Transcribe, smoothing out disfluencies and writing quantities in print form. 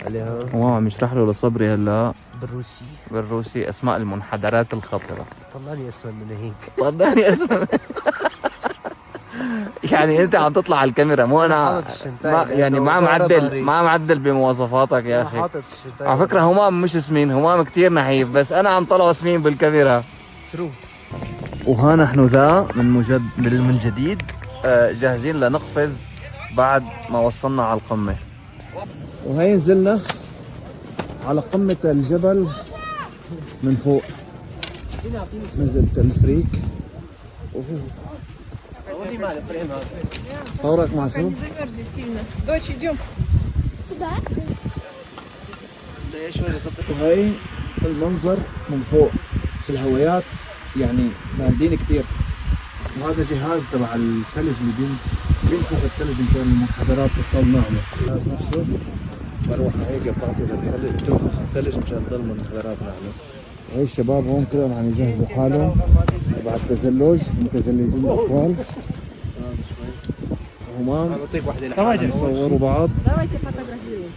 الو. وماما عم يشرح له لصبري هلا بالروسي. بالروسي اسماء المنحدرات الخطرة. طلعني اسمع من هيك. صدقني اسمع. يعني انت عم تطلع على الكاميرا مو انا حاطط الشنطاية ما يعني ما لأنه معدل ظهري. ما معدل بمواصفاتك يا انا اخي. حاطط الشنطاية. على فكرة همام مش سمين، همام كتير نحيف، بس انا عم طلعه سمين بالكاميرا. ترو. وها نحن ذا من جديد جاهزين لنقفز بعد ما وصلنا على القمة. وهي نزلنا على قمة الجبل من فوق. نزل تلفريك. صورك مع شو؟ Не замерзли сильно. Дочь, идем. وهي المنظر من فوق في الهوايات، يعني باردين كتير. وهذا جهاز تبع الثلج اللي بينفخ الثلج مشان المنحدرات تضل ناعمة. الجهاز نفسه مروحة هيك بتعطي للثلج، بتنفخ الثلج مشان تضل المنحدرات ناعمة. وهي الشباب هون كلهم عم يجهزوا حالهم تبع التزلج، متزلجين الأبطال. همام عم يصوروا بعض. Давайте фотографируем.